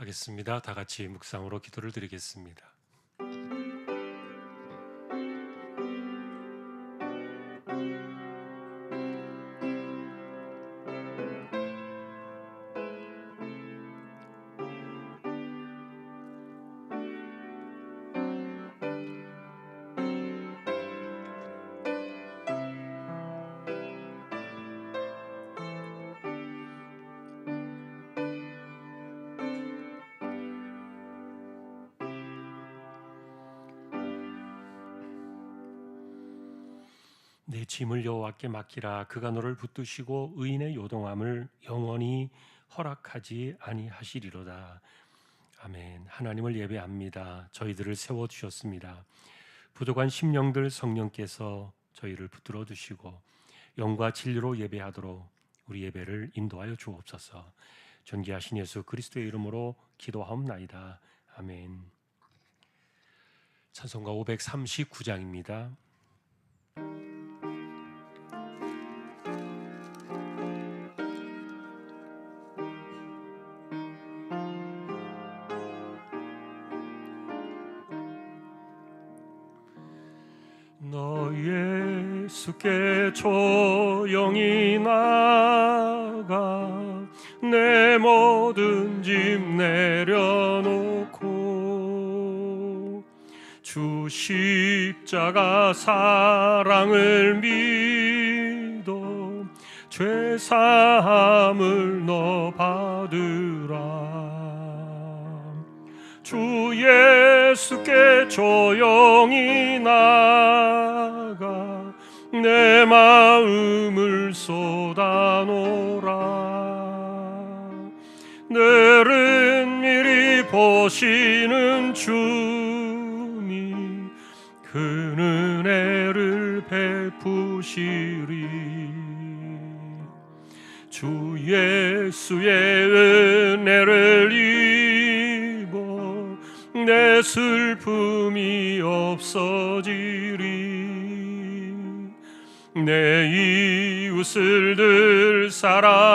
하겠습니다. 다 같이 묵상으로 기도를 드리겠습니다. 내 짐을 여호와께 맡기라. 그가 너를 붙드시고 의인의 요동함을 영원히 허락하지 아니하시리로다. 아멘. 하나님을 예배합니다. 저희들을 세워주셨습니다. 부족한 심령들 성령께서 저희를 붙들어 주시고 영과 진리로 예배하도록 우리 예배를 인도하여 주옵소서. 존귀하신 예수 그리스도의 이름으로 기도하옵나이다. 아멘. 찬송가 539장입니다. 너 예수께 조용히 나가 내 모든 짐 내려놓고 주 십자가 사랑을 믿어 죄 사함을 너 받으라. 주 예수께 조용히 나가 내 마음을 쏟아놓으라. 늘은 미리 보시는 주니 그 은혜를 베푸시리. 주 예수의 은혜를 입어 내 슬픔이 없어지리. 내 이웃을 늘 사랑하여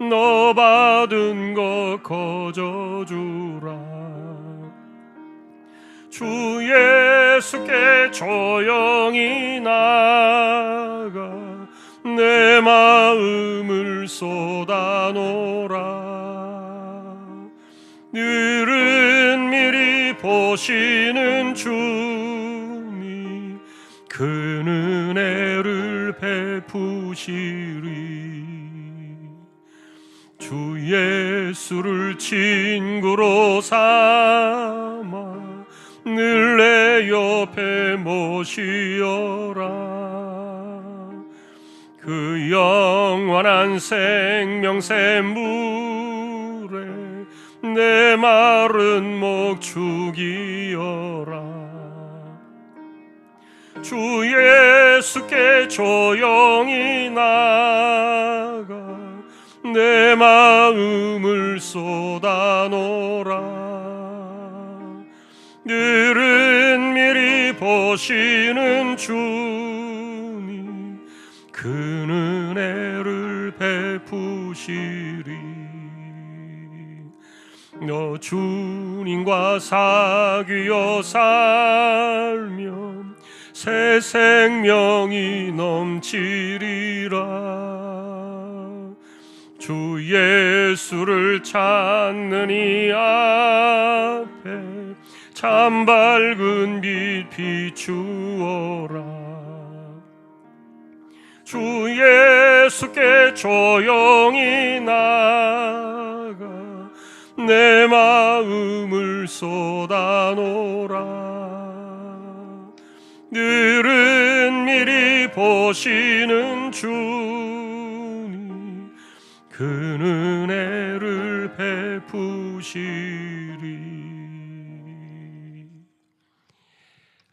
너 받은 것 거저주라. 주 예수께 조용히 나가 내 마음을 쏟아놓으라. 늘은 미리 보시는 주니 그 은혜를 베푸시리. 주 예수를 친구로 삼아 늘 내 옆에 모시어라. 그 영원한 생명샘 물에 내 마른 목 죽이어라. 주 예수께 조용히 나가 내 마음을 쏟아놓으라. 늘은 미리 보시는 주니 그 은혜를 베푸시리. 너 주님과 사귀어 살면 새 생명이 넘치리라. 주 예수를 찾는 이 앞에 참 밝은 빛 비추어라. 주 예수께 조용히 나가 내 마음을 쏟아놓으라. 늘은 미리 보시는 주니 그 은혜를 베푸시리.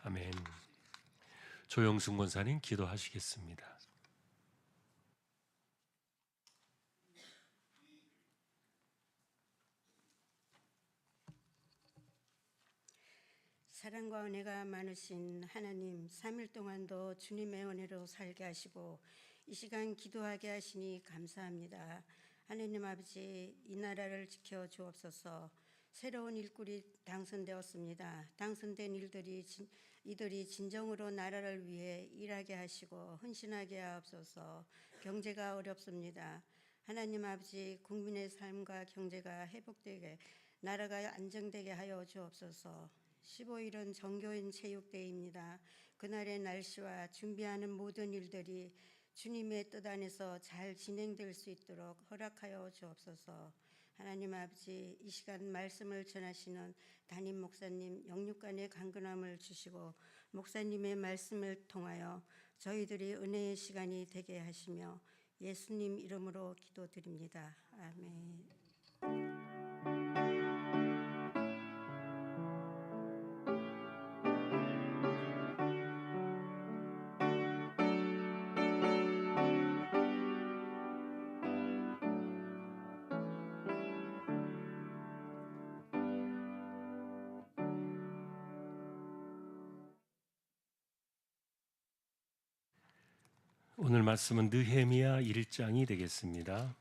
아멘. 조영순 권사님 기도하시겠습니다. 사랑과 은혜가 많으신 하나님, 3일 동안도 주님의 은혜로 살게 하시고 이 시간 기도하게 하시니 감사합니다. 하나님 아버지, 이 나라를 지켜 주옵소서. 새로운 일꾼이 당선되었습니다. 당선된 이들이 진정으로 나라를 위해 일하게 하시고 헌신하게 하옵소서. 경제가 어렵습니다. 하나님 아버지, 국민의 삶과 경제가 회복되게, 나라가 안정되게 하여 주옵소서. 15일은 정교인 체육대회입니다. 그날의 날씨와 준비하는 모든 일들이 주님의 뜻 안에서 잘 진행될 수 있도록 허락하여 주옵소서. 하나님 아버지, 이 시간 말씀을 전하시는 담임 목사님 영육간의 강건함을 주시고 목사님의 말씀을 통하여 저희들이 은혜의 시간이 되게 하시며 예수님 이름으로 기도드립니다. 아멘. 오늘 말씀은 느헤미야 1장이 되겠습니다.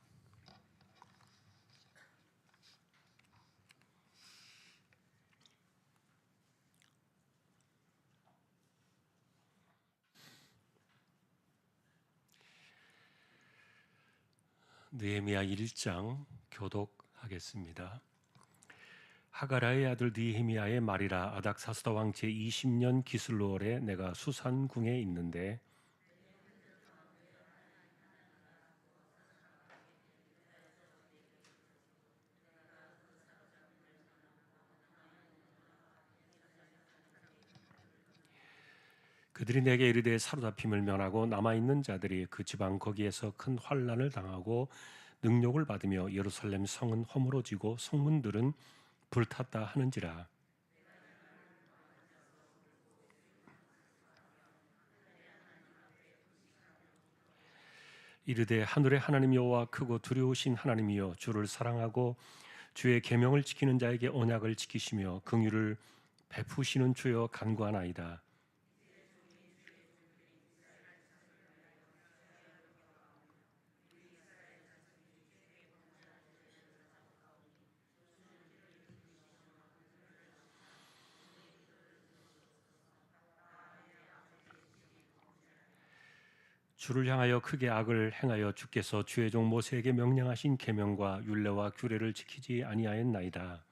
느헤미야 1장 교독하겠습니다. 하가라의 아들 느헤미야의 말이라. 아닥사스다 왕 제20년 기슬로월에 내가 수산궁에 있는데 그들이 내게 이르되 사로잡힘을 면하고 남아있는 자들이 그 지방 거기에서 큰 환난을 당하고 능욕을 받으며 예루살렘 성은 허물어지고 성문들은 불탔다 하는지라. 이르되 하늘의 하나님 여호와 크고 두려우신 하나님이여, 주를 사랑하고 주의 계명을 지키는 자에게 언약을 지키시며 긍휼을 베푸시는 주여 간구하나이다. 주를 향하여 크게 악을 행하여 주께서 주의 종 모세에게 명령하신 계명과 율례와 규례를 지키지 아니하였나이다.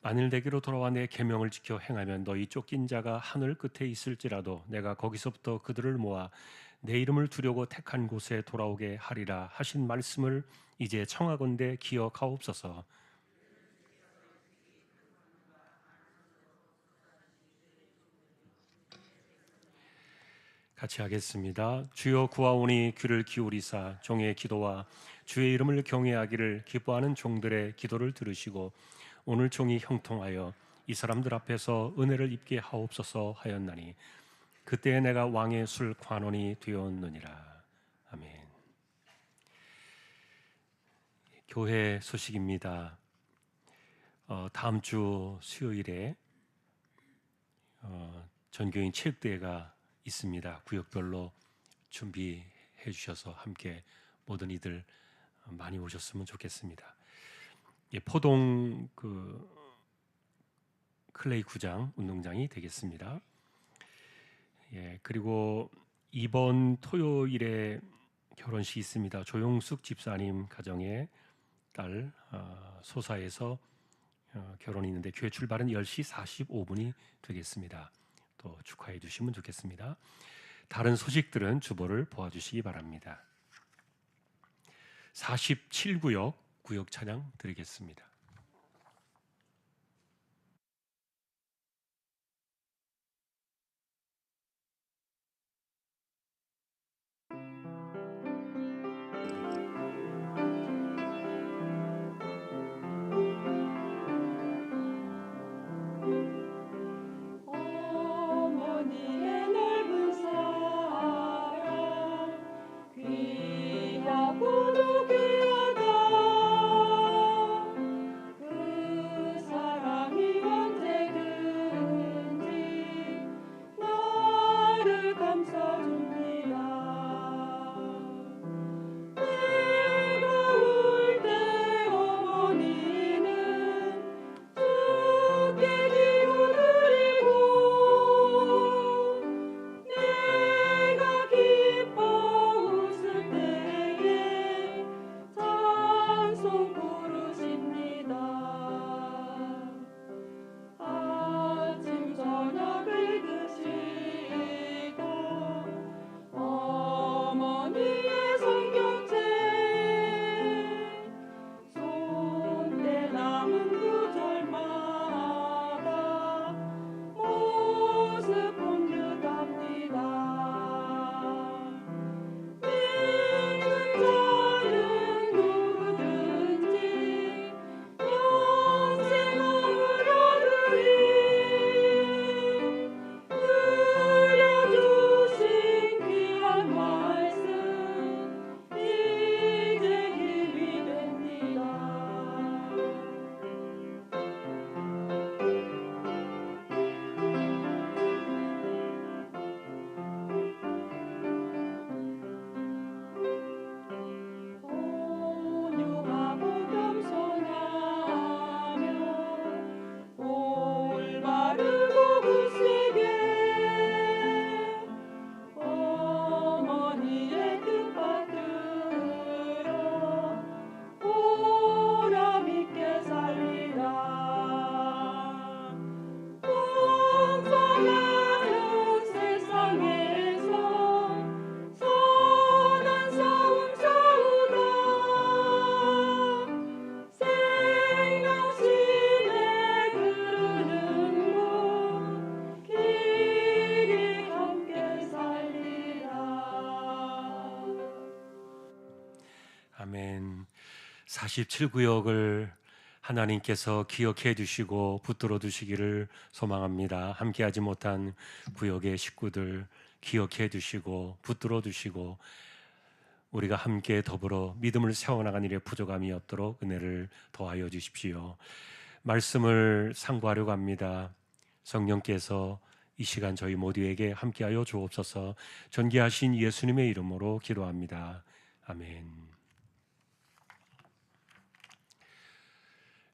만일 내게로 돌아와 내 계명을 지켜 행하면 너희 쫓긴 자가 하늘 끝에 있을지라도 내가 거기서부터 그들을 모아 내 이름을 두려고 택한 곳에 돌아오게 하리라 하신 말씀을 이제 청하건대 기억하옵소서. 같이 하겠습니다. 주여 구하오니 귀를 기울이사 종의 기도와 주의 이름을 경외하기를 기뻐하는 종들의 기도를 들으시고 오늘 종이 형통하여 이 사람들 앞에서 은혜를 입게 하옵소서 하였나니 그때에 내가 왕의 술 관원이 되었느니라. 아멘. 교회 소식입니다. 다음 주 수요일에 전교인 체육대회가 있습니다. 구역별로 준비해 주셔서 함께 모든 이들 많이 오셨으면 좋겠습니다. 포동 클레이 구장 운동장이 되겠습니다. 그리고 이번 토요일에 결혼식이 있습니다. 조용숙 집사님 가정의 딸 소사에서 결혼이 있는데 교회 출발은 10시 45분이 되겠습니다. 또 축하해 주시면 좋겠습니다. 다른 소식들은 주보를 보아주시기 바랍니다. 47구역 구역 찬양 드리겠습니다. 어머니의 넓은 사랑 귀하고도 귀하다. 47구역을 하나님께서 기억해 주시고 붙들어 두시기를 소망합니다. 함께하지 못한 구역의 식구들 기억해 주시고 붙들어 두시고 우리가 함께 더불어 믿음을 세워나가는 일에 부족함이 없도록 은혜를 더하여 주십시오. 말씀을 상고하려고 합니다. 성령께서 이 시간 저희 모두에게 함께하여 주옵소서. 존귀하신 예수님의 이름으로 기도합니다. 아멘.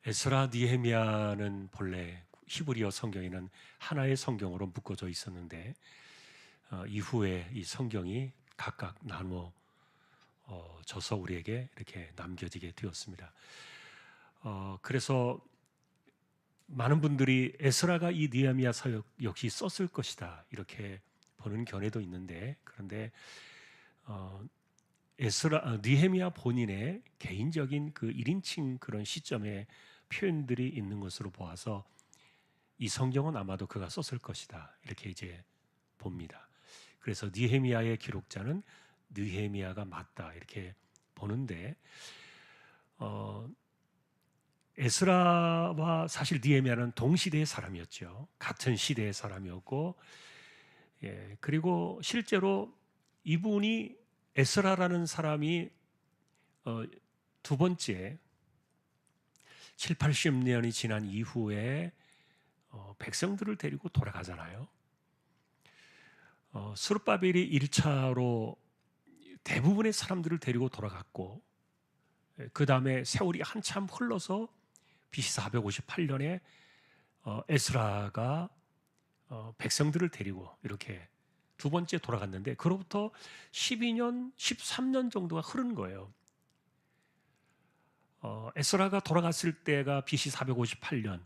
에스라 느헤미야는 본래 히브리어 성경에는 하나의 성경으로 묶어져 있었는데 이후에 이 성경이 각각 나누어 져서 우리에게 이렇게 남겨지게 되었습니다. 그래서 많은 분들이 에스라가 이 느헤미야 서역 역시 썼을 것이다 이렇게 보는 견해도 있는데, 그런데 느헤미야 본인의 개인적인 그 1인칭 그런 시점에 표현들이 있는 것으로 보아서 이 성경은 아마도 그가 썼을 것이다 이렇게 이제 봅니다. 그래서 느헤미야의 기록자는 느헤미야가 맞다 이렇게 보는데, 에스라와 사실 느헤미야는 동시대의 사람이었죠. 같은 시대의 사람이었고, 그리고 실제로 이분이 에스라라는 사람이 두 번째 7, 80년이 지난 이후에 백성들을 데리고 돌아가잖아요. 스룹바벨이 1차로 대부분의 사람들을 데리고 돌아갔고, 그 다음에 세월이 한참 흘러서 BC 458년에 에스라가 백성들을 데리고 이렇게 두 번째 돌아갔는데, 그로부터 12년, 13년 정도가 흐른 거예요. 에스라가 돌아갔을 때가 BC 458년,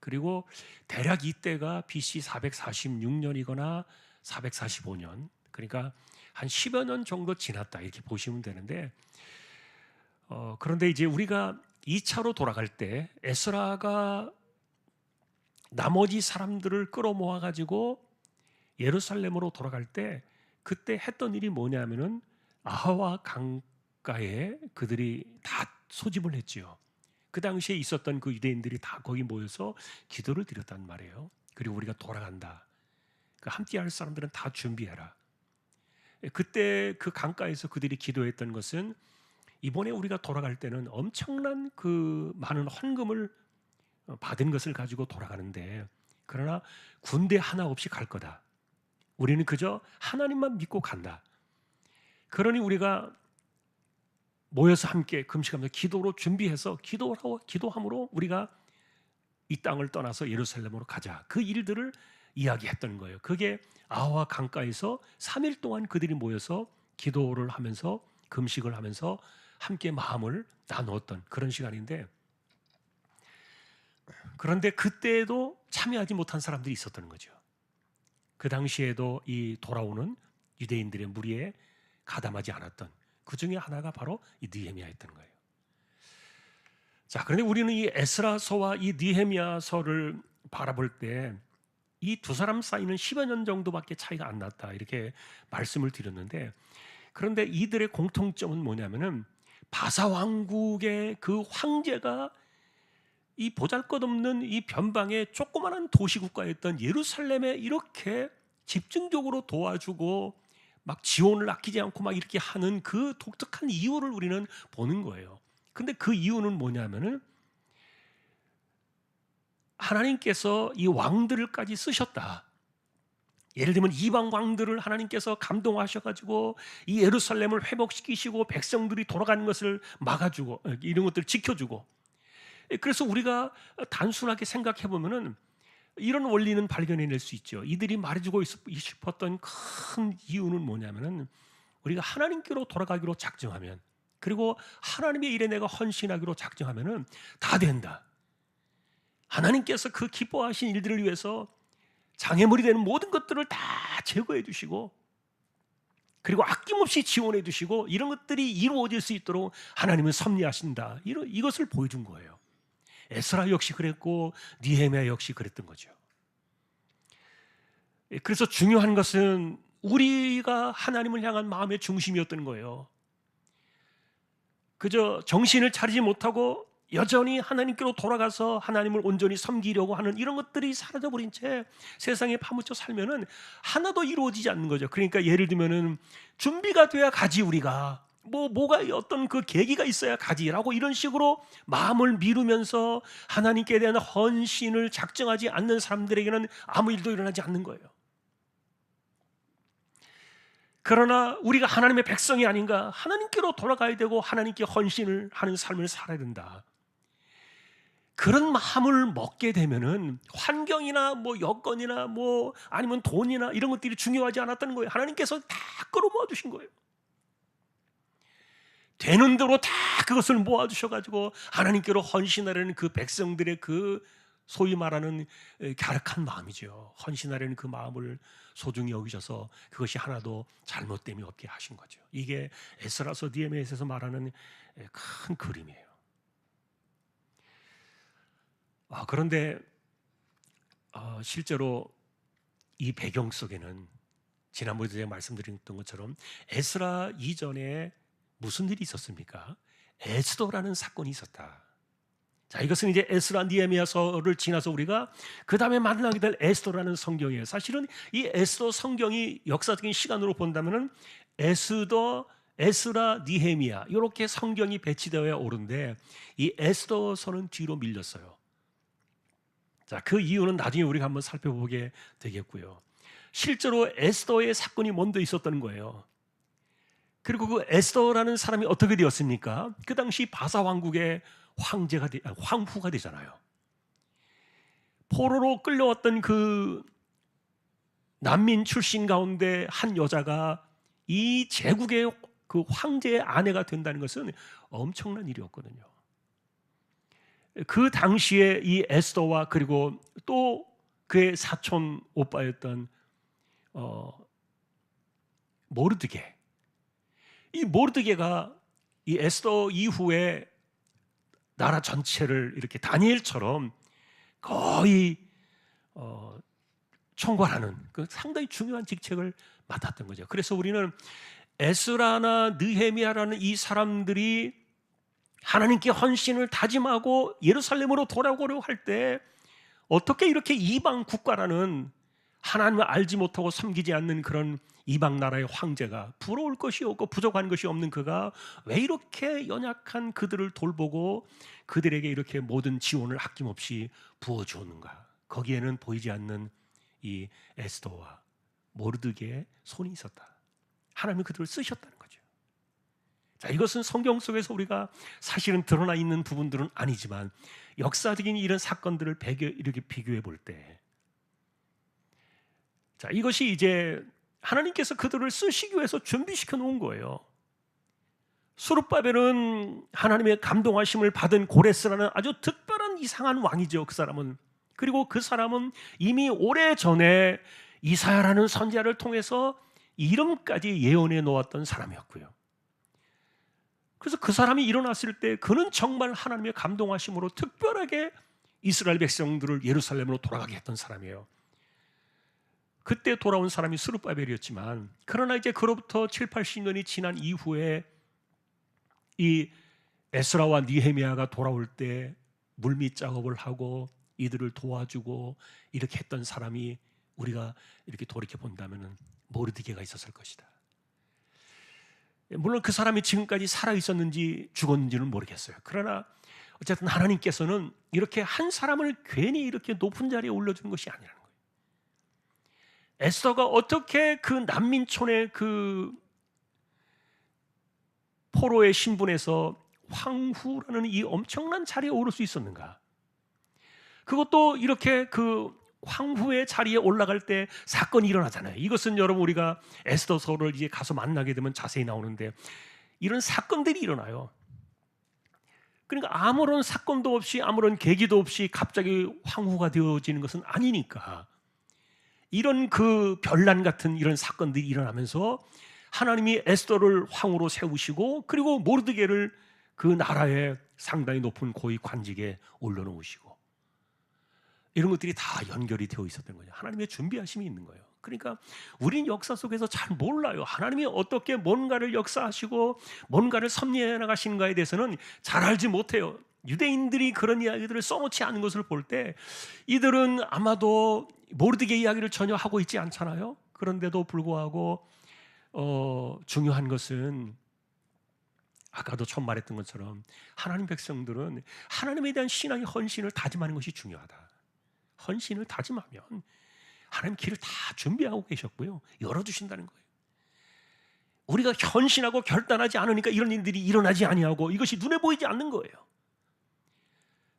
그리고 대략 이때가 BC 446년이거나 445년, 그러니까 한 10여 년 정도 지났다 이렇게 보시면 되는데, 그런데 이제 우리가 2차로 돌아갈 때 에스라가 나머지 사람들을 끌어모아 가지고 예루살렘으로 돌아갈 때 그때 했던 일이 뭐냐면은 아하와 강가에 그들이 다 소집을 했지요. 그 당시에 있었던 그 유대인들이 다 거기 모여서 기도를 드렸단 말이에요. 그리고 우리가 돌아간다. 함께할 사람들은 다 준비해라. 그때 그 강가에서 그들이 기도했던 것은 이번에 우리가 돌아갈 때는 엄청난 그 많은 헌금을 받은 것을 가지고 돌아가는데, 그러나 군대 하나 없이 갈 거다. 우리는 그저 하나님만 믿고 간다. 그러니 우리가 모여서 함께 금식하면서 기도로 준비해서 기도함으로 우리가 이 땅을 떠나서 예루살렘으로 가자. 그 일들을 이야기했던 거예요. 그게 아와 강가에서 3일 동안 그들이 모여서 기도를 하면서 금식을 하면서 함께 마음을 나누었던 그런 시간인데, 그런데 그때에도 참여하지 못한 사람들이 있었던 거죠. 그 당시에도 이 돌아오는 유대인들의 무리에 가담하지 않았던 그 중에 하나가 바로 이 느헤미야였던 거예요. 자, 그런데 우리는 이 에스라서와 이 느헤미야서를 바라볼 때 이 두 사람 사이는 10여 년 정도밖에 차이가 안 났다 이렇게 말씀을 드렸는데, 그런데 이들의 공통점은 뭐냐면은 바사 왕국의 그 황제가 이 보잘것없는 이 변방의 조그마한 도시국가였던 예루살렘에 이렇게 집중적으로 도와주고 막 지원을 아끼지 않고 막 이렇게 하는 그 독특한 이유를 우리는 보는 거예요. 근데 그 이유는 뭐냐면은 하나님께서 이 왕들을까지 쓰셨다. 예를 들면 이방 왕들을 하나님께서 감동하셔가지고 이 예루살렘을 회복시키시고 백성들이 돌아가는 것을 막아주고 이런 것들을 지켜주고, 그래서 우리가 단순하게 생각해 보면은 이런 원리는 발견해낼 수 있죠. 이들이 말해주고 싶었던 큰 이유는 뭐냐면은 우리가 하나님께로 돌아가기로 작정하면, 그리고 하나님의 일에 내가 헌신하기로 작정하면은 다 된다. 하나님께서 그 기뻐하신 일들을 위해서 장애물이 되는 모든 것들을 다 제거해 주시고, 그리고 아낌없이 지원해 주시고, 이런 것들이 이루어질 수 있도록 하나님은 섭리하신다. 이것을 보여준 거예요. 에스라 역시 그랬고 느헤미야 역시 그랬던 거죠. 그래서 중요한 것은 우리가 하나님을 향한 마음의 중심이었던 거예요. 그저 정신을 차리지 못하고 여전히 하나님께로 돌아가서 하나님을 온전히 섬기려고 하는 이런 것들이 사라져버린 채 세상에 파묻혀 살면은 하나도 이루어지지 않는 거죠. 그러니까 예를 들면은 준비가 돼야 가지, 우리가 뭐가 어떤 그 계기가 있어야 가지라고 이런 식으로 마음을 미루면서 하나님께 대한 헌신을 작정하지 않는 사람들에게는 아무 일도 일어나지 않는 거예요. 그러나 우리가 하나님의 백성이 아닌가, 하나님께로 돌아가야 되고 하나님께 헌신을 하는 삶을 살아야 된다. 그런 마음을 먹게 되면은 환경이나 뭐 여건이나 뭐 아니면 돈이나 이런 것들이 중요하지 않았다는 거예요. 하나님께서 다 끌어모아 주신 거예요. 되는 대로 다 그것을 모아 주셔가지고 하나님께로 헌신하려는 그 백성들의 그 소위 말하는 갸륵한 마음이죠. 헌신하려는 그 마음을 소중히 여기셔서 그것이 하나도 잘못됨이 없게 하신 거죠. 이게 에스라서 느헤미야에서 말하는 큰 그림이에요. 그런데 실제로 이 배경 속에는 지난번에 제가 말씀드렸던 것처럼 에스라 이전에 무슨 일이 있었습니까? 에스더라는 사건이 있었다. 자, 이것은 이제 에스라 느헤미야서를 지나서 우리가 그 다음에 만나게 될 에스더라는 성경이에요. 사실은 이 에스더 성경이 역사적인 시간으로 본다면은 에스라, 느헤미야 이렇게 성경이 배치되어야 옳은데 이 에스더서는 뒤로 밀렸어요. 자, 그 이유는 나중에 우리가 한번 살펴보게 되겠고요. 실제로 에스더의 사건이 먼저 있었다는 거예요. 그리고 그 에스더라는 사람이 어떻게 되었습니까? 그 당시 바사 왕국의 황후가 되잖아요. 포로로 끌려왔던 그 난민 출신 가운데 한 여자가 이 제국의 그 황제의 아내가 된다는 것은 엄청난 일이었거든요. 그 당시에 이 에스더와 그리고 또 그의 사촌 오빠였던 모르드게, 이 모르드게가 이 에스더 이후에 나라 전체를 이렇게 다니엘처럼 거의 총괄하는 그 상당히 중요한 직책을 맡았던 거죠. 그래서 우리는 에스라나 느헤미야라는 이 사람들이 하나님께 헌신을 다짐하고 예루살렘으로 돌아오려고 할 때 어떻게 이렇게 이방 국가라는 하나님을 알지 못하고 섬기지 않는 그런 이방 나라의 황제가, 부러울 것이 없고 부족한 것이 없는 그가 왜 이렇게 연약한 그들을 돌보고 그들에게 이렇게 모든 지원을 아낌없이 부어주었는가? 거기에는 보이지 않는 이 에스더와 모르드게의 손이 있었다. 하나님이 그들을 쓰셨다는 거죠. 자, 이것은 성경 속에서 우리가 사실은 드러나 있는 부분들은 아니지만 역사적인 이런 사건들을 이렇게 비교해 볼 때, 자, 이것이 이제 하나님께서 그들을 쓰시기 위해서 준비시켜 놓은 거예요. 수르바벨은 하나님의 감동하심을 받은 고레스라는 아주 특별한 이상한 왕이죠. 그 사람은. 그리고 그 사람은 이미 오래전에 이사야라는 선지자를 통해서 이름까지 예언해 놓았던 사람이었고요. 그래서 그 사람이 일어났을 때 그는 정말 하나님의 감동하심으로 특별하게 이스라엘 백성들을 예루살렘으로 돌아가게 했던 사람이에요. 그때 돌아온 사람이 스룹바벨이었지만, 그러나 이제 그로부터 7, 80년이 지난 이후에 이 에스라와 느헤미야가 돌아올 때 물밑 작업을 하고 이들을 도와주고 이렇게 했던 사람이 우리가 이렇게 돌이켜 본다면 모르드게가 있었을 것이다. 물론 그 사람이 지금까지 살아 있었는지 죽었는지는 모르겠어요. 그러나 어쨌든 하나님께서는 이렇게 한 사람을 괜히 이렇게 높은 자리에 올려주는 것이 아니라는 거예요. 에스더가 어떻게 그 난민촌의 그 포로의 신분에서 황후라는 이 엄청난 자리에 오를 수 있었는가? 그것도 이렇게 그 황후의 자리에 올라갈 때 사건이 일어나잖아요. 이것은 여러분 우리가 에스더서를 이제 가서 만나게 되면 자세히 나오는데 이런 사건들이 일어나요. 그러니까 아무런 사건도 없이 아무런 계기도 없이 갑자기 황후가 되어지는 것은 아니니까 이런 그 별난 같은 이런 사건들이 일어나면서 하나님이 에스더를 황후로 세우시고 그리고 모르드게를 그 나라의 상당히 높은 고위 관직에 올려놓으시고 이런 것들이 다 연결이 되어 있었던 거죠. 하나님의 준비하심이 있는 거예요. 그러니까 우린 역사 속에서 잘 몰라요. 하나님이 어떻게 뭔가를 역사하시고 뭔가를 섭리해 나가시는가에 대해서는 잘 알지 못해요. 유대인들이 그런 이야기들을 써놓지 않은 것을 볼 때 이들은 아마도 모르드게 이야기를 전혀 하고 있지 않잖아요. 그런데도 불구하고 중요한 것은 아까도 처음 말했던 것처럼 하나님 백성들은 하나님에 대한 신앙의 헌신을 다짐하는 것이 중요하다. 헌신을 다짐하면 하나님 길을 다 준비하고 계셨고요, 열어주신다는 거예요. 우리가 헌신하고 결단하지 않으니까 이런 일들이 일어나지 아니하고 이것이 눈에 보이지 않는 거예요.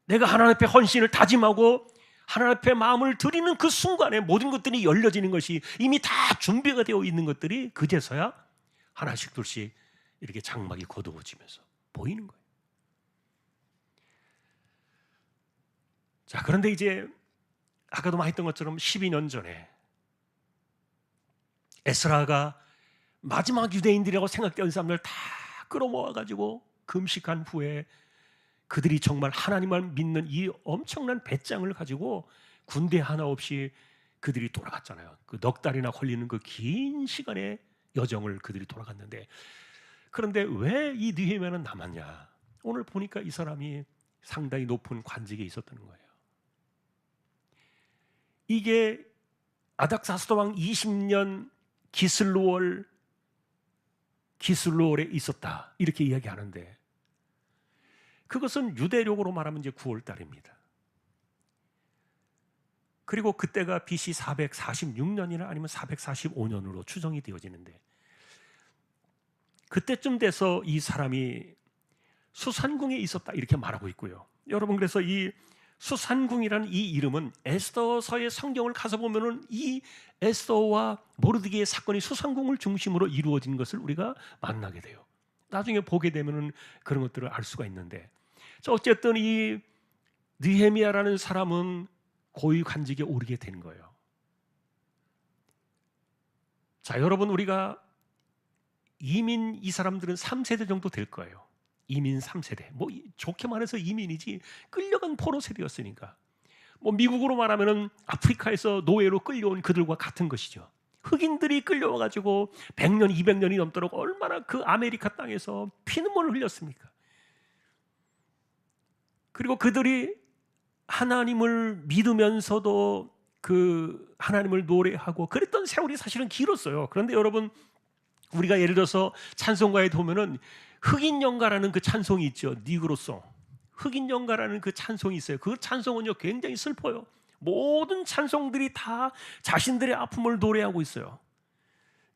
내가 하나님 앞에 헌신을 다짐하고 하나님 앞에 마음을 드리는 그 순간에 모든 것들이 열려지는 것이 이미 다 준비가 되어 있는 것들이 그제서야 하나씩 둘씩 이렇게 장막이 거두어지면서 보이는 거예요. 자, 그런데 이제 아까도 말했던 것처럼 12년 전에 에스라가 마지막 유대인들이라고 생각되는 사람들 다 끌어모아가지고 금식한 후에 그들이 정말 하나님을 믿는 이 엄청난 배짱을 가지고 군대 하나 없이 그들이 돌아갔잖아요. 그 넉 달이나 걸리는 그 긴 시간의 여정을 그들이 돌아갔는데, 그런데 왜 이 느헤미야는 남았냐? 오늘 보니까 이 사람이 상당히 높은 관직에 있었다는 거예요. 이게 아닥사스도 왕 20년 기슬로월에 있었다 이렇게 이야기하는데, 그것은 유대력으로 말하면 이제 9월 달입니다. 그리고 그때가 BC 446년이나 아니면 445년으로 추정이 되어지는데, 그때쯤 돼서 이 사람이 수산궁에 있었다 이렇게 말하고 있고요. 여러분, 그래서 이 수산궁이라는 이 이름은 에스더서의 성경을 가서 보면은 이 에스더와 모르드게의 사건이 수산궁을 중심으로 이루어진 것을 우리가 만나게 돼요. 나중에 보게 되면은 그런 것들을 알 수가 있는데, 자, 어쨌든 이 느헤미야라는 사람은 고위 관직에 오르게 된 거예요. 자, 여러분, 우리가 이민, 이 사람들은 3세대 정도 될 거예요. 이민 3세대. 뭐 좋게 말해서 이민이지 끌려간 포로 세대였으니까. 뭐 미국으로 말하면은 아프리카에서 노예로 끌려온 그들과 같은 것이죠. 흑인들이 끌려와 가지고 100년, 200년이 넘도록 얼마나 그 아메리카 땅에서 피눈물을 흘렸습니까? 그리고 그들이 하나님을 믿으면서도 그 하나님을 노래하고 그랬던 세월이 사실은 길었어요. 그런데 여러분, 우리가 예를 들어서 찬송가에 보면은 흑인 영가라는 그 찬송이 있죠. 니그로송. 흑인 영가라는 그 찬송이 있어요. 그 찬송은요 굉장히 슬퍼요. 모든 찬송들이 다 자신들의 아픔을 노래하고 있어요.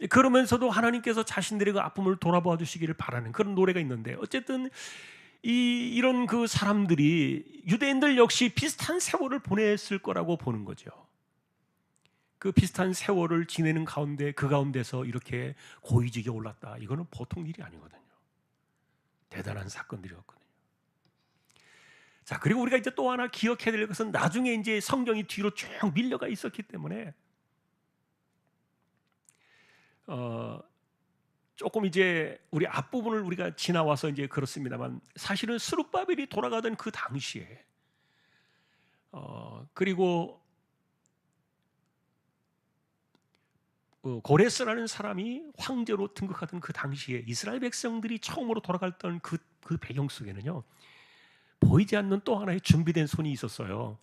그러면서도 하나님께서 자신들의 그 아픔을 돌아봐 주시기를 바라는 그런 노래가 있는데, 어쨌든 이런 그 사람들이 유대인들 역시 비슷한 세월을 보냈을 거라고 보는 거죠. 그 비슷한 세월을 지내는 가운데 그 가운데서 이렇게 고위직에 올랐다. 이거는 보통 일이 아니거든요. 대단한 사건들이었거든요. 자, 그리고 우리가 이제 또 하나 기억해야 될 것은 나중에 이제 성경이 뒤로 쭉 밀려가 있었기 때문에 조금 이제 우리 앞부분을 우리가 지나와서 이제 그렇습니다만, 사실은 스룹바벨이 돌아가던 그 당시에 그리고 고레스라는 사람이 황제로 등극하던 그 당시에 이스라엘 백성들이 처음으로 돌아갔던 그 배경 속에는요 보이지 않는 또 하나의 준비된 손이 있었어요.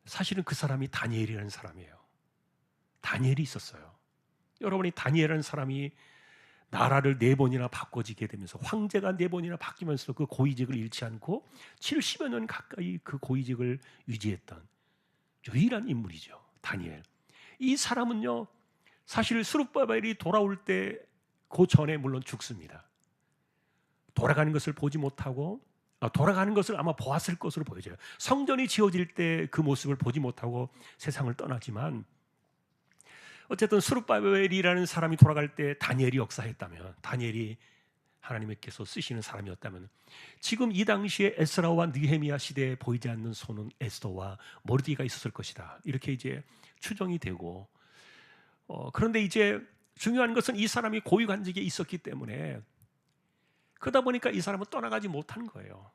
사실은 그 사람이 다니엘이라는 사람이에요. 다니엘이 있었어요. 여러분이 다니엘이라는 사람이 나라를 4번이나 바꿔지게 되면서 황제가 4번이나 바뀌면서 그 고위직을 잃지 않고 70여 년 가까이 그 고위직을 유지했던 유일한 인물이죠. 다니엘. 이 사람은요 사실 스룹바벨이 돌아올 때 그 전에 물론 죽습니다. 돌아가는 것을 보지 못하고 돌아가는 것을 아마 보았을 것으로 보여져요. 성전이 지어질 때 그 모습을 보지 못하고 세상을 떠나지만, 어쨌든 스룹바벨이라는 사람이 돌아갈 때 다니엘이 역사했다면, 다니엘이 하나님께서 쓰시는 사람이었다면, 지금 이 당시에 에스라와 느헤미야 시대에 보이지 않는 손은 에스더와 모르드게가 있었을 것이다. 이렇게 이제 추정이 되고, 그런데 이제 중요한 것은 이 사람이 고위 관직에 있었기 때문에, 그러다 보니까 이 사람은 떠나가지 못한 거예요.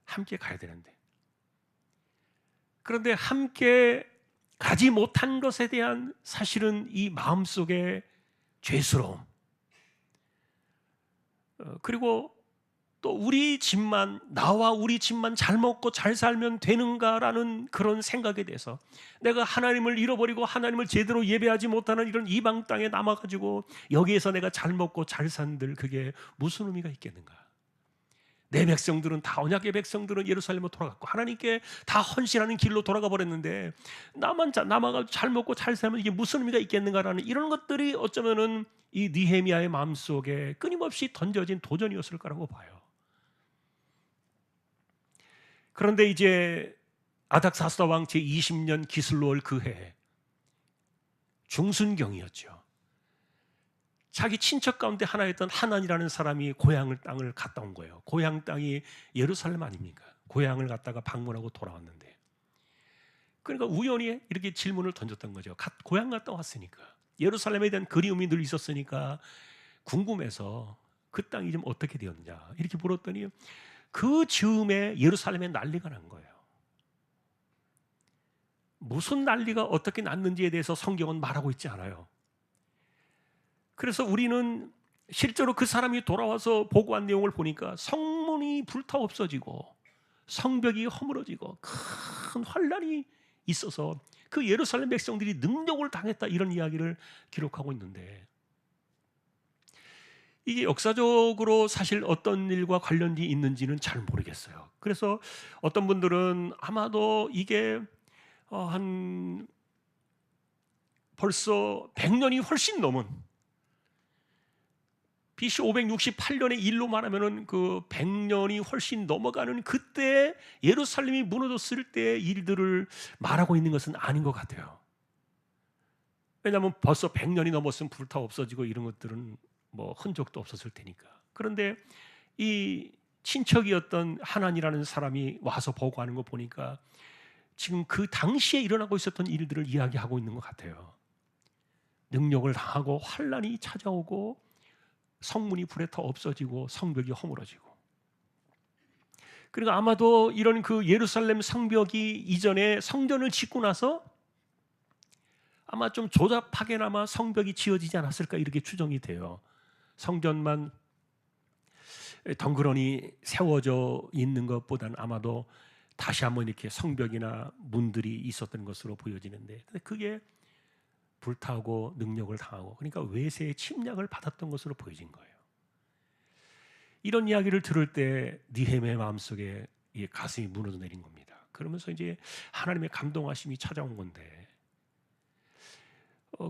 함께 가야 되는데. 그런데 함께 가지 못한 것에 대한 사실은 이 마음속의 죄스러움, 그리고 또 우리 집만, 나와 우리 집만 잘 먹고 잘 살면 되는가라는 그런 생각에 대해서, 내가 하나님을 잃어버리고 하나님을 제대로 예배하지 못하는 이런 이방 땅에 남아가지고 여기에서 내가 잘 먹고 잘 산들, 그게 무슨 의미가 있겠는가? 내 백성들은 다, 언약의 백성들은 예루살렘으로 돌아갔고 하나님께 다 헌신하는 길로 돌아가 버렸는데 나만 남아가 잘 먹고 잘 살면 이게 무슨 의미가 있겠는가라는 이런 것들이 어쩌면은 이 느헤미야의 마음속에 끊임없이 던져진 도전이었을 거라고 봐요. 그런데 이제 아닥사스다 왕 제20년 기슬로월 그해 중순경이었죠. 자기 친척 가운데 하나였던 하난이라는 사람이 고향 땅을 갔다 온 거예요. 고향 땅이 예루살렘 아닙니까? 고향을 갔다가 방문하고 돌아왔는데, 그러니까 우연히 이렇게 질문을 던졌던 거죠. 고향 갔다 왔으니까, 예루살렘에 대한 그리움이 늘 있었으니까 궁금해서 그 땅이 좀 어떻게 되었냐 이렇게 물었더니 그 즈음에 예루살렘에 난리가 난 거예요. 무슨 난리가 어떻게 났는지에 대해서 성경은 말하고 있지 않아요. 그래서 우리는 실제로 그 사람이 돌아와서 보고한 내용을 보니까 성문이 불타 없어지고 성벽이 허물어지고 큰 환란이 있어서 그 예루살렘 백성들이 능력을 당했다, 이런 이야기를 기록하고 있는데, 이게 역사적으로 사실 어떤 일과 관련이 있는지는 잘 모르겠어요. 그래서 어떤 분들은 아마도 이게 한 벌써 100년이 훨씬 넘은 BC 568년의 일로 말하면은 그 100년이 훨씬 넘어가는 그때 예루살렘이 무너졌을 때의 일들을 말하고 있는 것은 아닌 것 같아요. 왜냐하면 벌써 100년이 넘었으면 불타 없어지고 이런 것들은 뭐 흔적도 없었을 테니까. 그런데 이 친척이었던 하난이라는 사람이 와서 보고하는 거 보니까 지금 그 당시에 일어나고 있었던 일들을 이야기하고 있는 것 같아요. 능력을 당하고 환란이 찾아오고 성문이 불에 타 없어지고 성벽이 허물어지고. 그리고 아마도 이런 그 예루살렘 성벽이 이전에 성전을 짓고 나서 아마 좀 조잡하게나마 성벽이 지어지지 않았을까, 이렇게 추정이 돼요. 성전만 덩그러니 세워져 있는 것보다는 아마도 다시 한번 이렇게 성벽이나 문들이 있었던 것으로 보여지는데, 근데 그게 불타고 능력을 당하고, 그러니까 외세의 침략을 받았던 것으로 보여진 거예요. 이런 이야기를 들을 때 느헤미야의 마음속에 가슴이 무너져 내린 겁니다. 그러면서 이제 하나님의 감동하심이 찾아온 건데,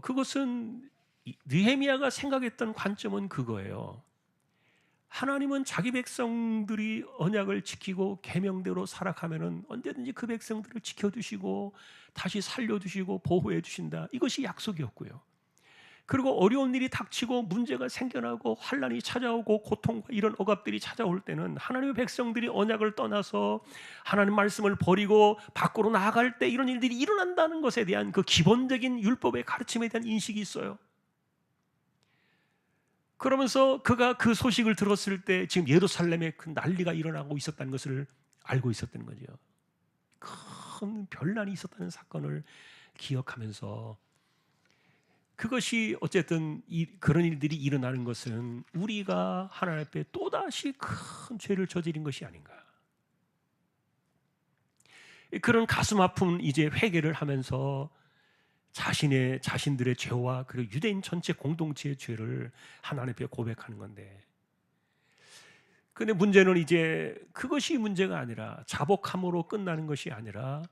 그것은 느헤미야가 생각했던 관점은 그거예요. 하나님은 자기 백성들이 언약을 지키고 계명대로 살아가면은 언제든지 그 백성들을 지켜주시고 다시 살려주시고 보호해 주신다, 이것이 약속이었고요. 그리고 어려운 일이 닥치고 문제가 생겨나고 환란이 찾아오고 고통과 이런 억압들이 찾아올 때는 하나님의 백성들이 언약을 떠나서 하나님 말씀을 버리고 밖으로 나아갈 때 이런 일들이 일어난다는 것에 대한 그 기본적인 율법의 가르침에 대한 인식이 있어요. 그러면서 그가 그 소식을 들었을 때 지금 예루살렘에 그 난리가 일어나고 있었다는 것을 알고 있었던 거죠. 큰 변란이 있었다는 사건을 기억하면서, 그것이 어쨌든 그런 일들이 일어나는 것은 우리가 하나님 앞에 또다시 큰 죄를 저지른 것이 아닌가, 그런 가슴 아픈 이제 회개를 하면서 자신들의 죄와 그리고 유대인 전체 공동체의 죄를 하나님 앞에 고백하는 건데, 근데 문제는 이제 그것이 문제가 아니라, 자복함으로 끝나는 것이 아니라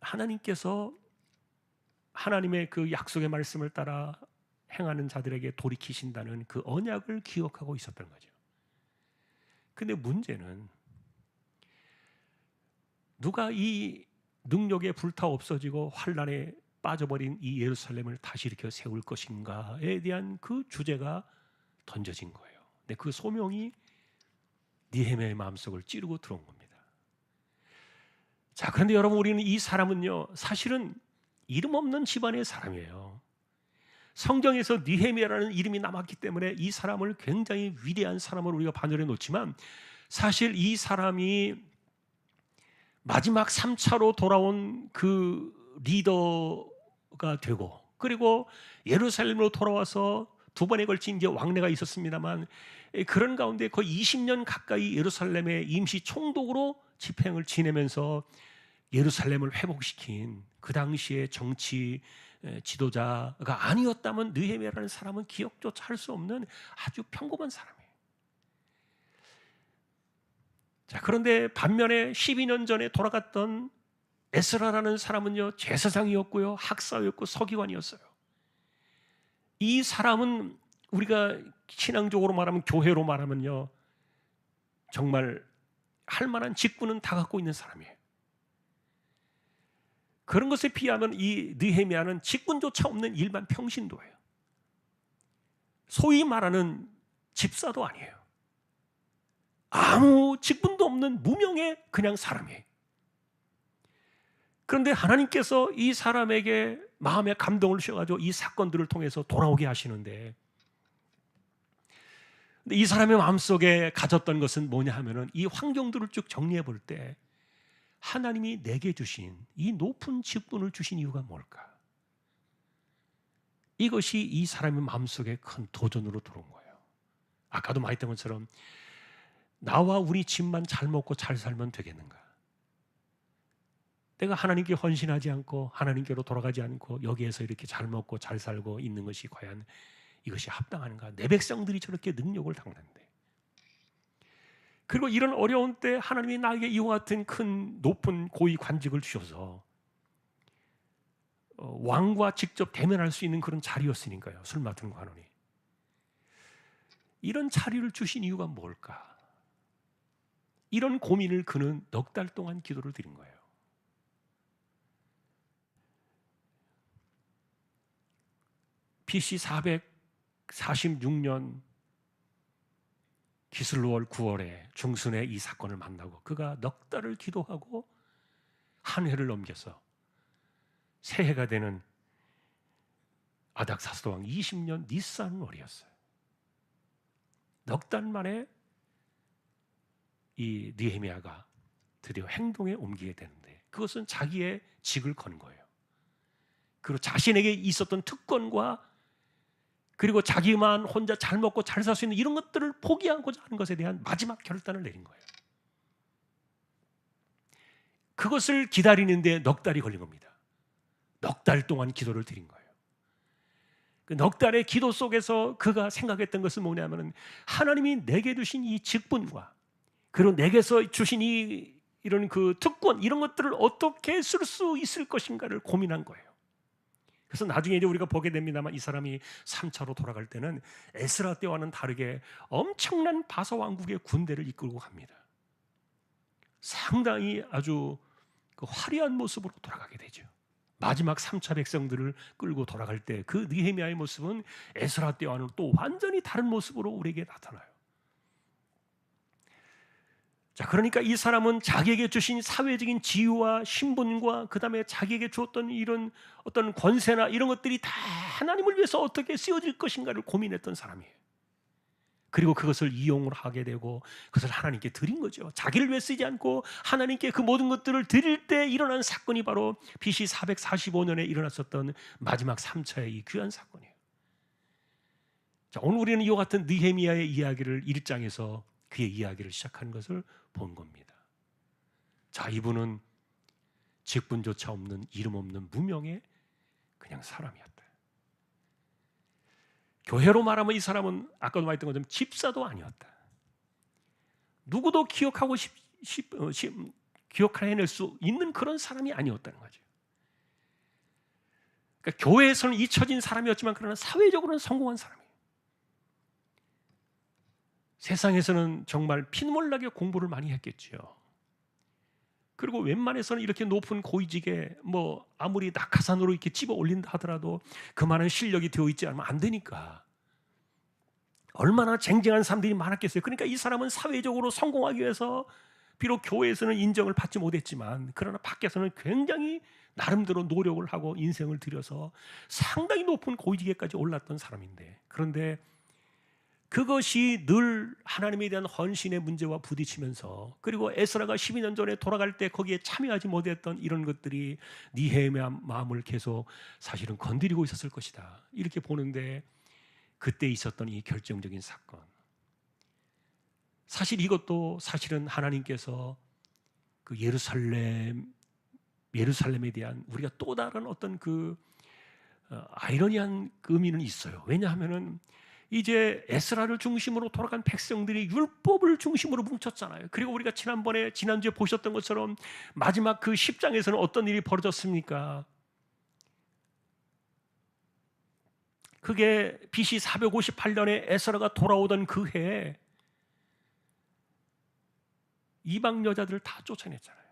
하나님께서 하나님의 그 약속의 말씀을 따라 행하는 자들에게 돌이키신다는 그 언약을 기억하고 있었던 거죠. 근데 문제는 누가 이 능력에 불타 없어지고 환란에 빠져버린 이 예루살렘을 다시 일으켜 세울 것인가에 대한 그 주제가 던져진 거예요. 근데 그 소명이 느헤미야의 마음속을 찌르고 들어온 겁니다. 자, 그런데 여러분, 우리는 이 사람은요, 사실은 이름 없는 집안의 사람이에요. 성경에서 느헤미야라는 이름이 남았기 때문에 이 사람을 굉장히 위대한 사람으로 우리가 반열에 놓지만, 사실 이 사람이 마지막 3차로 돌아온 그 리더가 되고, 그리고 예루살렘으로 돌아와서 두 번에 걸친 이제 왕래가 있었습니다만, 그런 가운데 거의 20년 가까이 예루살렘의 임시 총독으로 집행을 지내면서 예루살렘을 회복시킨 그 당시의 정치 지도자가 아니었다면 느헤미야라는 사람은 기억조차 할 수 없는 아주 평범한 사람이에요. 자, 그런데 반면에 12년 전에 돌아갔던 에스라라는 사람은요, 제사장이었고요, 학사였고 서기관이었어요. 이 사람은 우리가 신앙적으로 말하면, 교회로 말하면요, 정말 할 만한 직분은 다 갖고 있는 사람이에요. 그런 것에 비하면 이 느헤미야는 직분조차 없는 일반 평신도예요. 소위 말하는 집사도 아니에요. 아무 직분도 없는 무명의 그냥 사람이에요. 그런데 하나님께서 이 사람에게 마음의 감동을 주셔가지고 이 사건들을 통해서 돌아오게 하시는데, 근데 이 사람의 마음속에 가졌던 것은 뭐냐 하면은, 이 환경들을 쭉 정리해 볼 때 하나님이 내게 주신 이 높은 직분을 주신 이유가 뭘까? 이것이 이 사람의 마음속에 큰 도전으로 들어온 거예요. 아까도 말했던 것처럼 나와 우리 집만 잘 먹고 잘 살면 되겠는가? 내가 하나님께 헌신하지 않고 하나님께로 돌아가지 않고 여기에서 이렇게 잘 먹고 잘 살고 있는 것이 과연 이것이 합당한가? 내 백성들이 저렇게 능력을 닦는데. 그리고 이런 어려운 때 하나님이 나에게 이와 같은 큰 높은 고위 관직을 주셔서 왕과 직접 대면할 수 있는 그런 자리였으니까요. 술 맡은 관원이. 이런 자리를 주신 이유가 뭘까? 이런 고민을 그는 넉 달 동안 기도를 드린 거예요. BC 446년 기슬로월 9월에 중순에 이 사건을 만나고 그가 넉 달을 기도하고 한 해를 넘겨서 새해가 되는 아닥사스도왕 20년 니산월이었어요. 넉 달 만에 이 느헤미야가 드디어 행동에 옮기게 되는데, 그것은 자기의 직을 건 거예요. 그리고 자신에게 있었던 특권과 그리고 자기만 혼자 잘 먹고 잘 살 수 있는 이런 것들을 포기하고자 하는 것에 대한 마지막 결단을 내린 거예요. 그것을 기다리는데 넉 달이 걸린 겁니다. 넉 달 동안 기도를 드린 거예요. 그 넉 달의 기도 속에서 그가 생각했던 것은 뭐냐면, 하나님이 내게 주신 이 직분과 그리고 내게서 주신 이런 그 특권, 이런 것들을 어떻게 쓸 수 있을 것인가를 고민한 거예요. 그래서 나중에 이제 우리가 보게 됩니다만, 이 사람이 3차로 돌아갈 때는 에스라 때와는 다르게 엄청난 바사 왕국의 군대를 이끌고 갑니다. 상당히 아주 그 화려한 모습으로 돌아가게 되죠. 마지막 3차 백성들을 끌고 돌아갈 때 그 느헤미야의 모습은 에스라 때와는 또 완전히 다른 모습으로 우리에게 나타나요. 자, 그러니까 이 사람은 자기에게 주신 사회적인 지위와 신분과 그 다음에 자기에게 주었던 이런 어떤 권세나 이런 것들이 다 하나님을 위해서 어떻게 쓰여질 것인가를 고민했던 사람이에요. 그리고 그것을 이용을 하게 되고 그것을 하나님께 드린 거죠. 자기를 위해 쓰지 않고 하나님께 그 모든 것들을 드릴 때 일어난 사건이 바로 BC 445년에 일어났었던 마지막 3차의 이 귀한 사건이에요. 자, 오늘 우리는 이와 같은 느헤미야의 이야기를 1장에서 그의 이야기를 시작하는 것을 본 겁니다. 자, 이분은 직분조차 없는, 이름 없는 무명의 그냥 사람이었다. 교회로 말하면 이 사람은 아까도 말했던 것처럼 집사도 아니었다. 누구도 기억해낼 수 있는 그런 사람이 아니었다는 거죠. 그러니까 교회에서는 잊혀진 사람이었지만 그러나 사회적으로는 성공한 사람이에요. 세상에서는 정말 피눈물나게 공부를 많이 했겠죠. 그리고 웬만해서는 이렇게 높은 고위직에 뭐 아무리 낙하산으로 이렇게 집어 올린다 하더라도 그만한 실력이 되어 있지 않으면 안 되니까. 얼마나 쟁쟁한 사람들이 많았겠어요. 그러니까 이 사람은 사회적으로 성공하기 위해서 비록 교회에서는 인정을 받지 못했지만 그러나 밖에서는 굉장히 나름대로 노력을 하고 인생을 들여서 상당히 높은 고위직에까지 올랐던 사람인데, 그런데 그것이 늘 하나님에 대한 헌신의 문제와 부딪히면서, 그리고 에스라가 12년 전에 돌아갈 때 거기에 참여하지 못했던 이런 것들이 니헤미야 마음을 계속 사실은 건드리고 있었을 것이다, 이렇게 보는데, 그때 있었던 이 결정적인 사건, 사실 이것도 사실은 하나님께서 그 예루살렘에 대한 우리가 또 다른 어떤 그 아이러니한 그 의미는 있어요. 왜냐하면은 이제 에스라를 중심으로 돌아간 백성들이 율법을 중심으로 뭉쳤잖아요. 그리고 우리가 지난주에 보셨던 것처럼 마지막 그 10장에서는 어떤 일이 벌어졌습니까? 그게 BC 458년에 에스라가 돌아오던 그 해에 이방 여자들을 다 쫓아냈잖아요.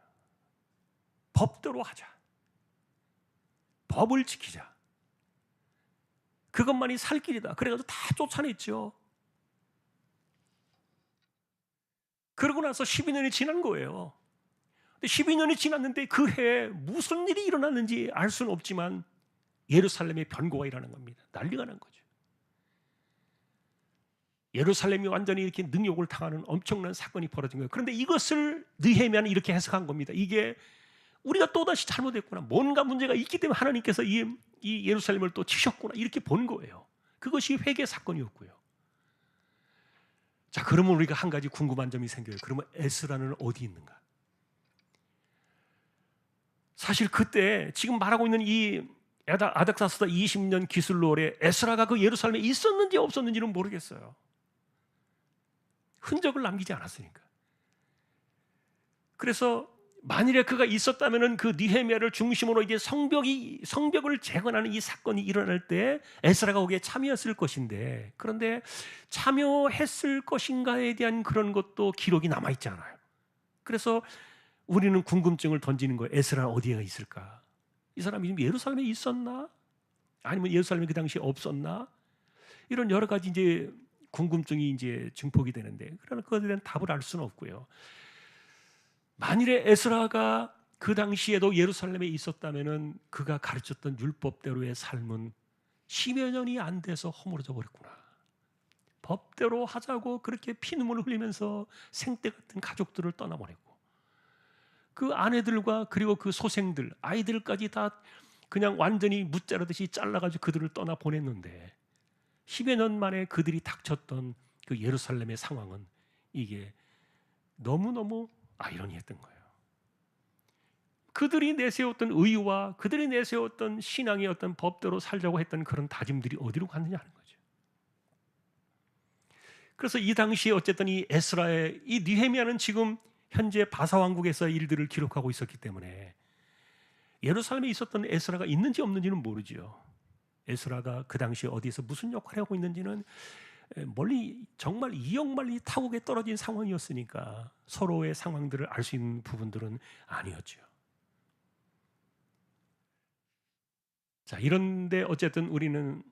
법대로 하자, 법을 지키자, 그것만이 살 길이다, 그래가지고 다 쫓아냈죠. 그러고 나서 12년이 지난 거예요. 근데 12년이 지났는데 그 해에 무슨 일이 일어났는지 알 수는 없지만 예루살렘에 변고가 일어나는 겁니다. 난리가 난 거죠. 예루살렘이 완전히 이렇게 능욕을 당하는 엄청난 사건이 벌어진 거예요. 그런데 이것을 느헤미야는 이렇게 해석한 겁니다. 이게 우리가 또다시 잘못했구나, 뭔가 문제가 있기 때문에 하나님께서 이 예루살렘을 또 치셨구나, 이렇게 본 거예요. 그것이 회개 사건이었고요. 자, 그러면 우리가 한 가지 궁금한 점이 생겨요. 그러면 에스라는 어디 있는가? 사실 그때 지금 말하고 있는 이 아닥사스다 20년 기술로에 에스라가 그 예루살렘에 있었는지 없었는지는 모르겠어요. 흔적을 남기지 않았으니까. 그래서 만일에 그가 있었다면은 그 느헤미야를 중심으로 이제 성벽을 재건하는 이 사건이 일어날 때 에스라가 거기에 참여했을 것인데, 그런데 참여했을 것인가에 대한 그런 것도 기록이 남아 있지 않아요. 그래서 우리는 궁금증을 던지는 거예요. 에스라는 어디에 있을까? 이 사람이 지금 예루살렘에 있었나? 아니면 예루살렘에 그 당시에 없었나? 이런 여러 가지 이제 궁금증이 이제 증폭이 되는데, 그러나 그것에 대한 답을 알 수는 없고요. 만일에 에스라가 그 당시에도 예루살렘에 있었다면은 그가 가르쳤던 율법대로의 삶은 10여 년이 안 돼서 허물어져 버렸구나. 법대로 하자고 그렇게 피눈물을 흘리면서 생떼 같은 가족들을 떠나보냈고, 그 아내들과 그리고 그 소생들, 아이들까지 다 그냥 완전히 무자르듯이 잘라가지고 그들을 떠나보냈는데, 10여 년 만에 그들이 닥쳤던 그 예루살렘의 상황은 이게 너무너무 아이러니했던 거예요. 그들이 내세웠던 의와 그들이 내세웠던 신앙의 어떤 법대로 살자고 했던 그런 다짐들이 어디로 갔느냐 하는 거죠. 그래서 이 당시에 어쨌든 이 에스라의 이 느헤미야는 지금 현재 바사왕국에서 일들을 기록하고 있었기 때문에 예루살렘에 있었던 에스라가 있는지 없는지는 모르죠. 에스라가 그 당시에 어디서 무슨 역할을 하고 있는지는 멀리 정말 이역만리 타국에 떨어진 상황이었으니까 서로의 상황들을 알 수 있는 부분들은 아니었죠. 자, 이런데 어쨌든 우리는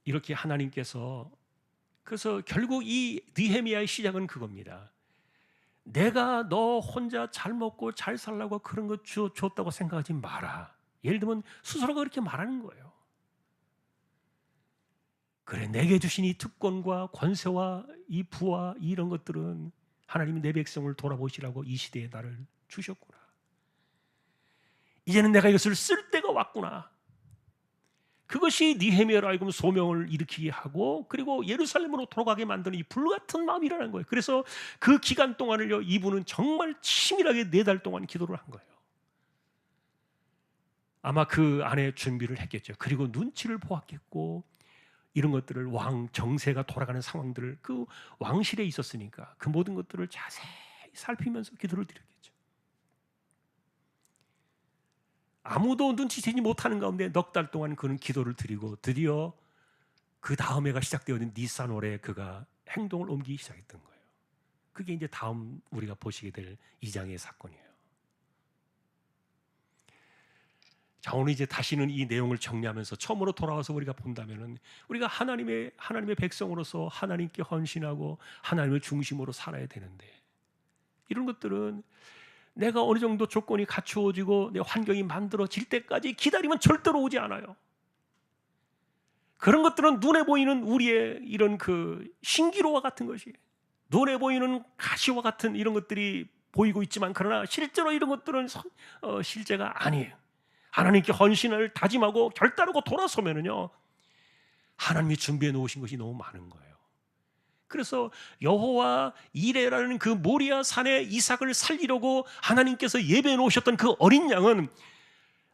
이렇게 하나님께서, 그래서 결국 이 느헤미야의 시작은 그겁니다. 내가 너 혼자 잘 먹고 잘 살라고 그런 거 줬다고 생각하지 마라. 예를 들면 스스로가 그렇게 말하는 거예요. 그래, 내게 주신 이 특권과 권세와 이 부와 이런 것들은 하나님이 내 백성을 돌아보시라고 이 시대에 나를 주셨구나. 이제는 내가 이것을 쓸 때가 왔구나. 그것이 느헤미야로 하여금 소명을 일으키게 하고, 그리고 예루살렘으로 돌아가게 만드는 이 불같은 마음이라는 거예요. 그래서 그 기간 동안을요, 이분은 정말 치밀하게 4달 동안 기도를 한 거예요. 아마 그 안에 준비를 했겠죠. 그리고 눈치를 보았겠고, 이런 것들을 왕 정세가 돌아가는 상황들을 그 왕실에 있었으니까 그 모든 것들을 자세히 살피면서 기도를 드렸겠죠. 아무도 눈치채지 못하는 가운데 넉 달 동안 그는 기도를 드리고, 드디어 그 다음 해가 시작되어진 니산월에 그가 행동을 옮기기 시작했던 거예요. 그게 이제 다음 우리가 보시게 될 2장의 사건이에요. 자, 오늘 이제 다시는 이 내용을 정리하면서 처음으로 돌아와서 우리가 본다면은, 우리가 하나님의 백성으로서 하나님께 헌신하고 하나님을 중심으로 살아야 되는데, 이런 것들은 내가 어느 정도 조건이 갖추어지고 내 환경이 만들어질 때까지 기다리면 절대로 오지 않아요. 그런 것들은 눈에 보이는 우리의 이런 그 신기루와 같은 것이, 눈에 보이는 가시와 같은 이런 것들이 보이고 있지만, 그러나 실제로 이런 것들은 실제가 아니에요. 하나님께 헌신을 다짐하고 결단하고 돌아서면은요, 하나님이 준비해 놓으신 것이 너무 많은 거예요. 그래서 여호와 이레라는 그 모리아 산에 이삭을 살리려고 하나님께서 예배해 놓으셨던 그 어린 양은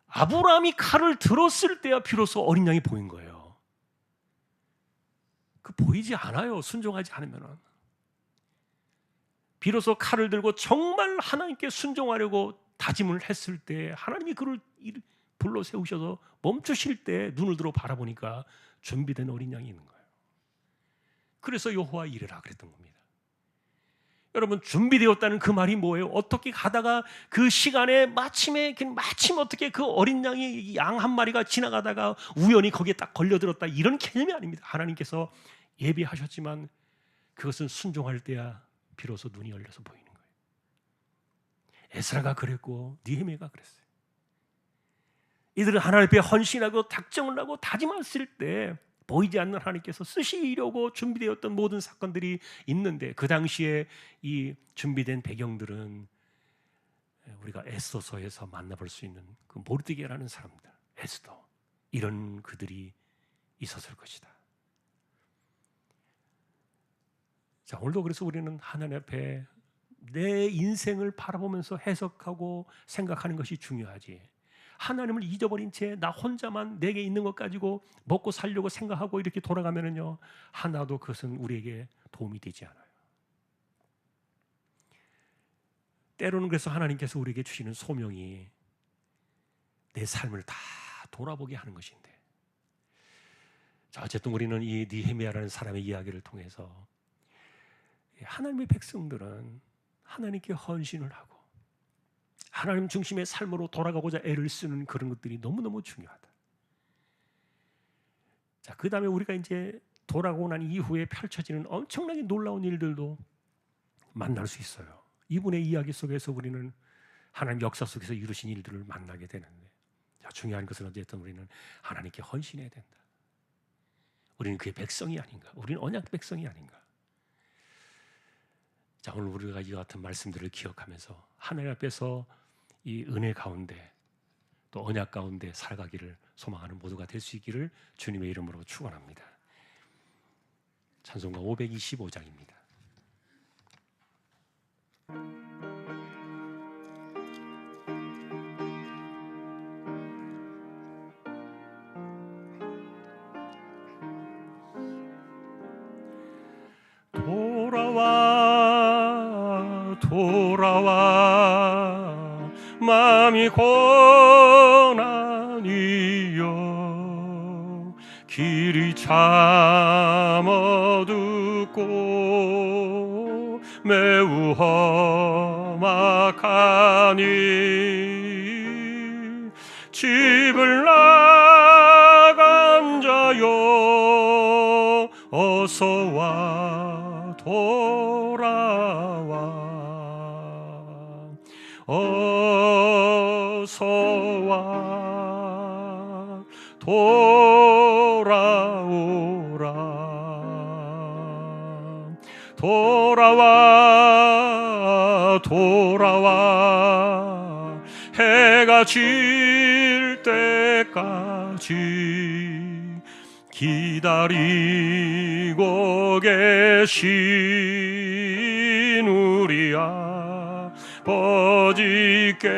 아브라함이 칼을 들었을 때야 비로소 어린 양이 보인 거예요. 그 보이지 않아요. 순종하지 않으면은. 비로소 칼을 들고 정말 하나님께 순종하려고 다짐을 했을 때 하나님이 그를 불러 세우셔서 멈추실 때 눈을 들어 바라보니까 준비된 어린 양이 있는 거예요. 그래서 여호와 이레라 그랬던 겁니다. 여러분, 준비되었다는 그 말이 뭐예요? 어떻게 가다가 그 시간에 마침 어떻게 그 어린 양이 양 한 마리가 지나가다가 우연히 거기에 딱 걸려들었다, 이런 개념이 아닙니다. 하나님께서 예비하셨지만 그것은 순종할 때야 비로소 눈이 열려서 보이는 거예요. 에스라가 그랬고 느헤미야가 그랬어요. 이들은 하나님 앞에 헌신하고 작정을 하고 다짐했을 때 보이지 않는 하나님께서 쓰시려고 준비되었던 모든 사건들이 있는데, 그 당시에 이 준비된 배경들은 우리가 에스더서에서 만나볼 수 있는 그 모르드게라는 사람들, 에스더, 이런 그들이 있었을 것이다. 자, 오늘도 그래서 우리는 하나님 앞에 내 인생을 바라보면서 해석하고 생각하는 것이 중요하지, 하나님을 잊어버린 채 나 혼자만 내게 있는 것 가지고 먹고 살려고 생각하고 이렇게 돌아가면은요, 하나도 그것은 우리에게 도움이 되지 않아요. 때로는 그래서 하나님께서 우리에게 주시는 소명이 내 삶을 다 돌아보게 하는 것인데, 자, 어쨌든 우리는 이 느헤미야라는 사람의 이야기를 통해서 하나님의 백성들은 하나님께 헌신을 하고 하나님 중심의 삶으로 돌아가고자 애를 쓰는 그런 것들이 너무너무 중요하다. 자, 그 다음에 우리가 이제 돌아가고 난 이후에 펼쳐지는 엄청나게 놀라운 일들도 만날 수 있어요. 이분의 이야기 속에서 우리는 하나님 역사 속에서 이루신 일들을 만나게 되는데, 자, 중요한 것은 어쨌든 우리는 하나님께 헌신해야 된다. 우리는 그의 백성이 아닌가, 우리는 언약 백성이 아닌가. 자, 오늘 우리가 이 같은 말씀들을 기억하면서 하나님 앞에서 이 은혜 가운데 또 언약 가운데 살아가기를 소망하는 모두가 될 수 있기를 주님의 이름으로 축원합니다. 찬송가 525장입니다. 돌아와 마음이 고난이여, 길이 참 어둡고 매우 험악하니 집을 나간 자여 어서와 돌아와, 어서와 돌아오라, 돌아와 해가 질 때까지 기다리고 계신 우리 아버지께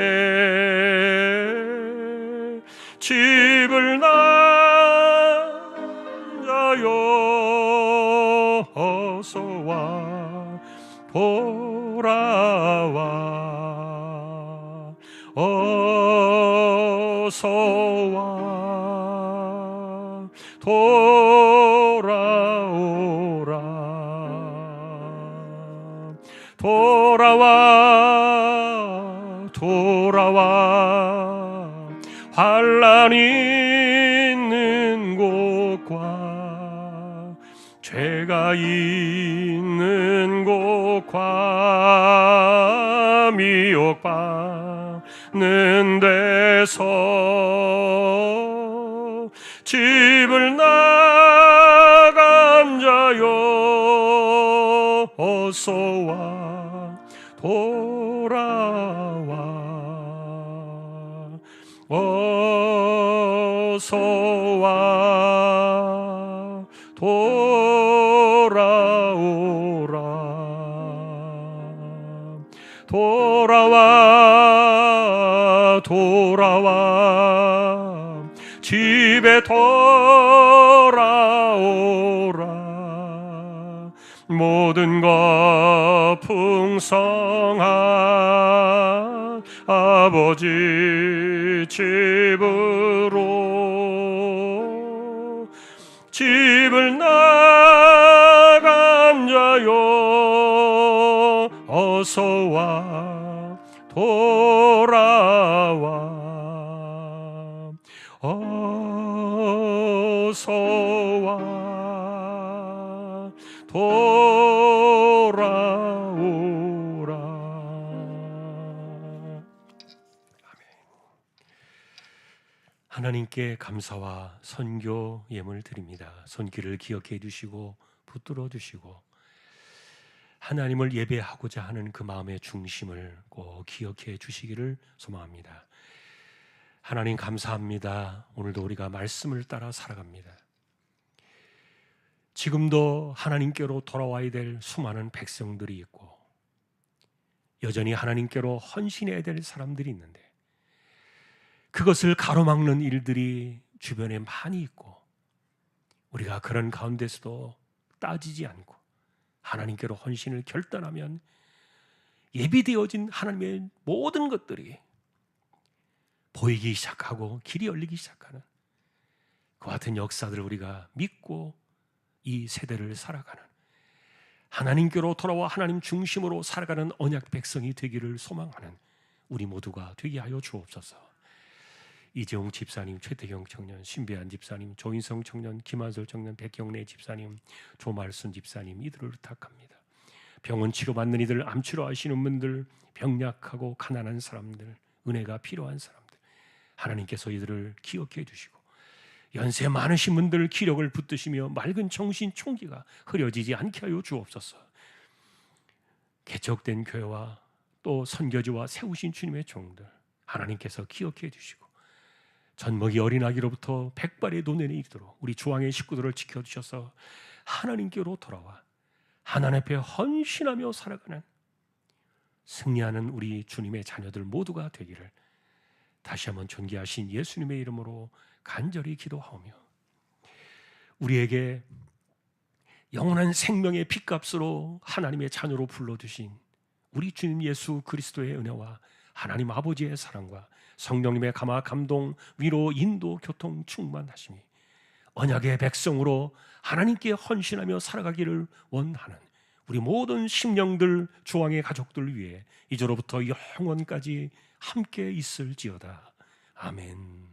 집을 나자여 어서와 돌아와, 어서와 돌아오라, 돌아와 환난 있는 곳과 죄가 있는 곳과 미혹받는 데서 집을 어서와 돌아와 어서와 돌아오라 돌아와 집에 돌아오라 모든 것 풍성한 아버지 집으로 집을 나간 자여 어서와 돌아와 어서와 돌아오라. 하나님께 감사와 선교 예물 드립니다. 손길을 기억해 주시고 붙들어 주시고 하나님을 예배하고자 하는 그 마음의 중심을 꼭 기억해 주시기를 소망합니다. 하나님 감사합니다. 오늘도 우리가 말씀을 따라 살아갑니다. 지금도 하나님께로 돌아와야 될 수많은 백성들이 있고 여전히 하나님께로 헌신해야 될 사람들이 있는데 그것을 가로막는 일들이 주변에 많이 있고 우리가 그런 가운데서도 따지지 않고 하나님께로 헌신을 결단하면 예비되어진 하나님의 모든 것들이 보이기 시작하고 길이 열리기 시작하는 그 같은 역사들을 우리가 믿고 이 세대를 살아가는 하나님께로 돌아와 하나님 중심으로 살아가는 언약 백성이 되기를 소망하는 우리 모두가 되게 하여 주옵소서. 이재용 집사님, 최태경 청년, 신배한 집사님, 조인성 청년, 김한솔 청년, 백경래 집사님, 조말순 집사님 이들을 부탁합니다. 병원 치료받는 이들, 암 치료하시는 분들, 병약하고 가난한 사람들, 은혜가 필요한 사람들 하나님께서 이들을 기억해 주시고 연세 많으신 분들 기력을 붙드시며 맑은 정신 총기가 흐려지지 않게 하여 주옵소서. 개척된 교회와 또 선교지와 세우신 주님의 종들 하나님께서 기억해 주시고 젖먹이 어린아기로부터 백발의 노년에 이르도록 우리 주왕의 식구들을 지켜주셔서 하나님께로 돌아와 하나님 앞에 헌신하며 살아가는 승리하는 우리 주님의 자녀들 모두가 되기를 다시 한번 존귀하신 예수님의 이름으로 간절히 기도하오며 우리에게 영원한 생명의 핏값으로 하나님의 자녀로 불러주신 우리 주님 예수 그리스도의 은혜와 하나님 아버지의 사랑과 성령님의 감화 감동 위로 인도 교통 충만하심이 언약의 백성으로 하나님께 헌신하며 살아가기를 원하는 우리 모든 심령들 주왕의 가족들 위해 이제로부터 영원까지 함께 있을지어다. 아멘.